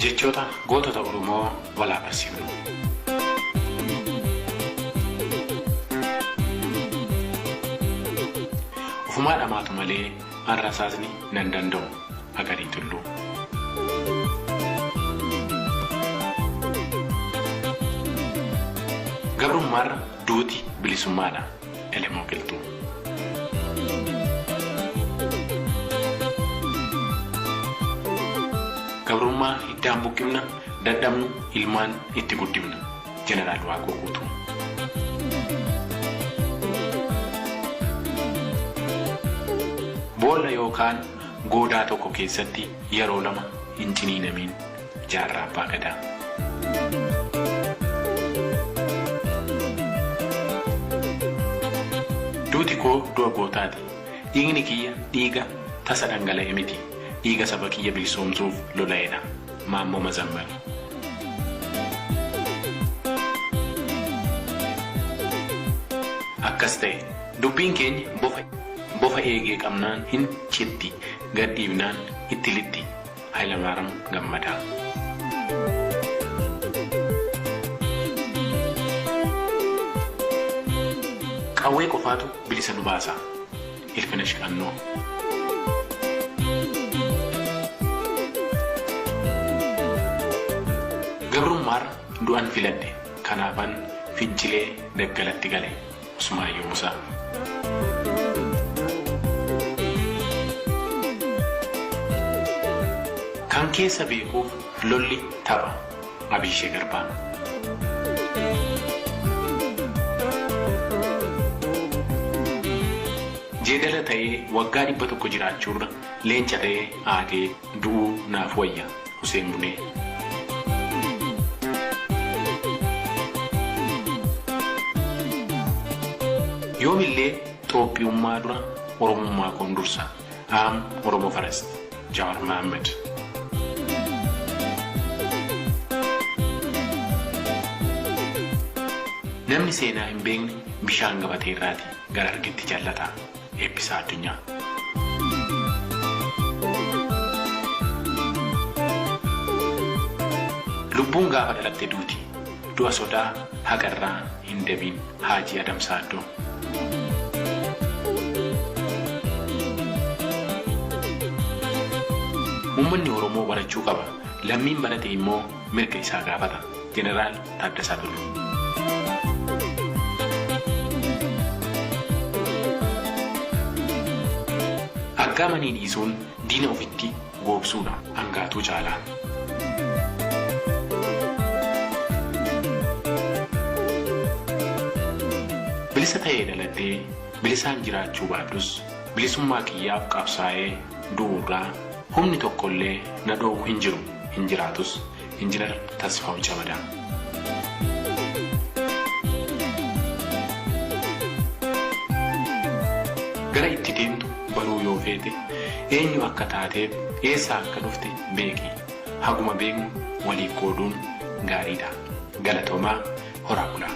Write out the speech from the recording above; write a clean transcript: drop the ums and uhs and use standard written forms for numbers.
jechoota gootota Oromoo walaa barsiifnu. Ufumaa dhamaatu malee arrasaasni nan danda'u agarii tulluu. Gabrummaarra duuti bilisummaadha elemoo qilxuu. Gabrummaa iddaan buqqifna dadhabnu ilmaan itti guddifna. Jeneraal Waaqoo Guutuu. Boolla yookaan goodaa tokko keessatti yeroo lama hin ciniinamiin jaarraa abbaa gadaa. Duuti koo du'a gootaati. Dhiigni kiyya dhiiga tasa dhangala'e miti. Dhiiga saba kiyya bilisoomsuuf lola'edha. Maammoo Mazammar. Akkas ta'e dubbiin keenya bofa eegee qabnaan hin citti gadhiifnaan itti lixxi. Hayilamaariyaam Gammadaa. Qawwee qofaatu bilisa nu baasa. Ilfina Shiqannoo. Gabrummaarra du'an filadhe kanaafan fincilee daggalatti gale. Usmaayyoo Musaa. Kan keessa beekuuf lolli tapha. Abishee Garbaa. Jeedala ta'ee waggaa 100 jiraachuurra leenca ta'ee aagee du'uu naaf wayya. Huseen Bunee. Yoomillee Itoophiyummaa dura Oromummaa koon dursa. Oromoo Farest. Jawaar Mohaammed. Namni seenaa hin beekne bishaan gabatee irraati gara argetti jaallata. Eebbisaa Addunyaa. Lubbuun gaafa dhalatte duuti. Du'a sodaa haqarraa hin dabiin Haajii Adamsaa Addoo. Uummanni Oromoo barachuu qaba. Lammiin barate immoo mirga isaa gaafata. Jeneraal Taaddasaa Birruu. Aggaamanii dhiisuun diina ofitti goobsuudha. Hangaatuu caalaa. Bilisa ta'ee dhalatee bilisaan jiraachuu baadhus bilisummaa kiyyaaf qabsaa'ee du'uurraa humni tokkollee na dhoowwu hin jiru hin jiraatus Injiinar Tasfaa'u Camadaa. Gara itti deemtu baruu yoo feete eenyu akka taateef eessaa akka dhufte beeki. Haguma beeknu waliif qooduun gaariidha. Galatoomaa horaa bulaa.